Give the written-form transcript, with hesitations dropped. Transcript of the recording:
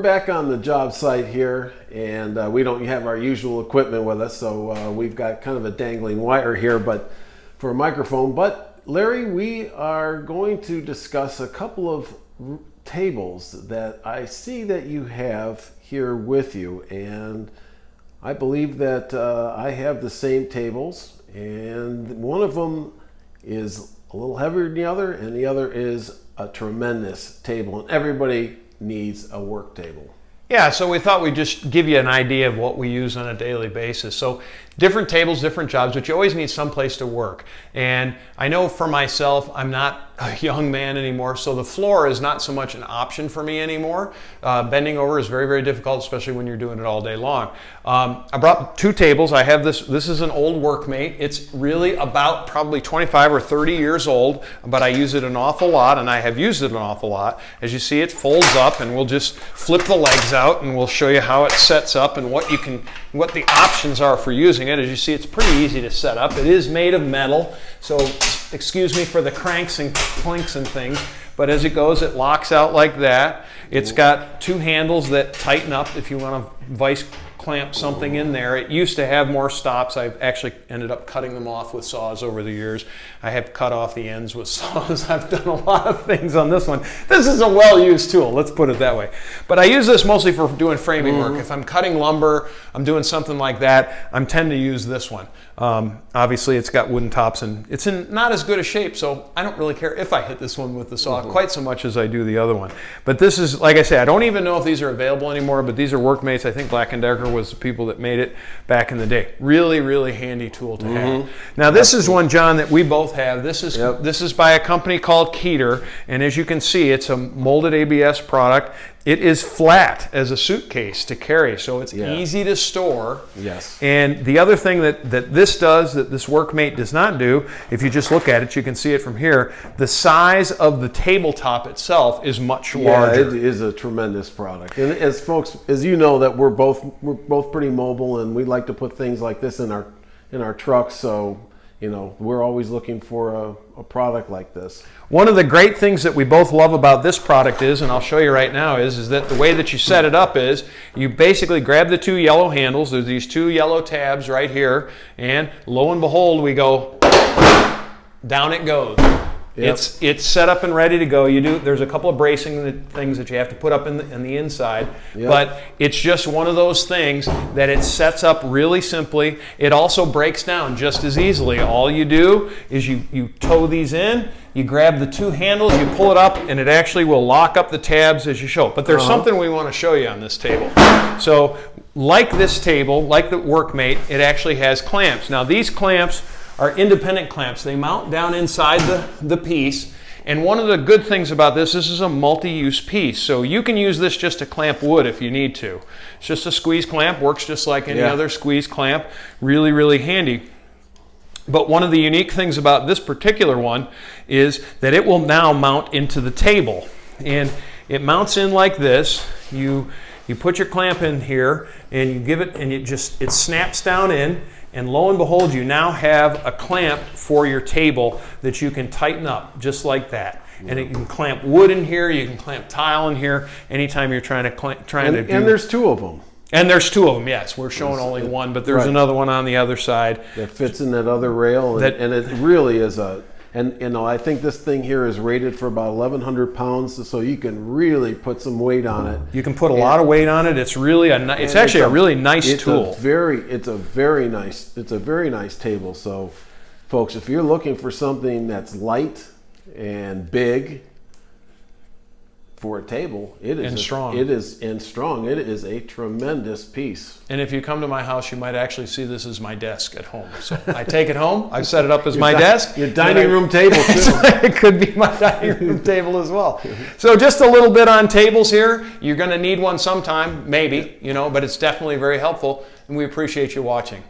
back on the job site here, and we don't have our usual equipment with us, so we've got kind of a dangling wire here, but for a microphone. But Larry, we are going to discuss a couple of tables that I see that you have here with you, and I believe that I have the same tables, and one of them is a little heavier than the other, and the other is a tremendous table, and everybody needs a work table. Yeah, so we thought we'd just give you an idea of what we use on a daily basis. So different tables, different jobs, but you always need some place to work. And I know for myself, I'm not a young man anymore, so the floor is not so much an option for me anymore. Bending over is very, very difficult, especially when you're doing it all day long. I brought two tables. I have this is an old Workmate. It's really about probably 25 or 30 years old, but I use it an awful lot, and I have used it an awful lot. As you see, it folds up, and we'll just flip the legs out, and we'll show you how it sets up and what the options are for using it. As you see, it's pretty easy to set up. It is made of metal, so excuse me for the cranks and clinks and things, but as it goes, it locks out like that. It's got two handles that tighten up if you want to vice clamp something in there. It used to have more stops. I've actually ended up cutting them off with saws over the years. I have cut off the ends with saws. I've done a lot of things on this one. This is a well-used tool, let's put it that way. But I use this mostly for doing framing work. If I'm cutting lumber, I'm doing something like that, I tend to use this one. Obviously, it's got wooden tops, and it's in not as good a shape, so I don't really care if I hit this one with the saw quite so much as I do the other one. But this is, like I say, I don't even know if these are available anymore, but these are Workmates. I think Black & Decker was the people that made it back in the day. Really, really handy tool to have. Now, this is one, John, that we both have. This is by a company called Keeter, and as you can see, it's a molded ABS product. It is flat as a suitcase to carry, so it's easy to store. Yes. And the other thing that this does, that this Workmate does not do, if you just look at it, you can see it from here, the size of the tabletop itself is much larger. It is a tremendous product. And as folks, as you know, that we're both pretty mobile, and we like to put things like this in our trucks, so we're always looking for a product like this. One of the great things that we both love about this product is, and I'll show you right now, is that the way that you set it up is you basically grab the two yellow handles. There's these two yellow tabs right here, and lo and behold, we go, down it goes. Yep. It's set up and ready to go. There's a couple of bracing things that you have to put up in the inside, but it's just one of those things that it sets up really simply. It also breaks down just as easily. All you do is you tow these in, you grab the two handles, you pull it up, and it actually will lock up the tabs as you show. But there's something we want to show you on this table. So like this table, like the Workmate, it actually has clamps. Now these clamps are independent clamps. They mount down inside the piece. And one of the good things about this is a multi-use piece. So you can use this just to clamp wood if you need to. It's just a squeeze clamp, works just like any other squeeze clamp. Really, really handy. But one of the unique things about this particular one is that it will now mount into the table. And it mounts in like this. You put your clamp in here, and you give it, and it snaps down in. And lo and behold, you now have a clamp for your table that you can tighten up just like that. And you can clamp wood in here, you can clamp tile in here, anytime you're trying to do. And there's two of them. And there's two of them, yes. We're showing only one, but there's another one on the other side. That fits in that other rail, and it really is and I think this thing here is rated for about 1,100 pounds, so you can really put some weight on it. You can put a lot of weight on it. It's really it's actually a really nice tool. It's a very nice table. So, folks, if you're looking for something that's light and big for a table, it is strong. It is a tremendous piece. And if you come to my house, you might actually see this as my desk at home. So I take it home, I set it up as my desk. Your dining room table too. It could be my dining room table as well. So just a little bit on tables here. You're going to need one sometime, maybe, but it's definitely very helpful, and we appreciate you watching.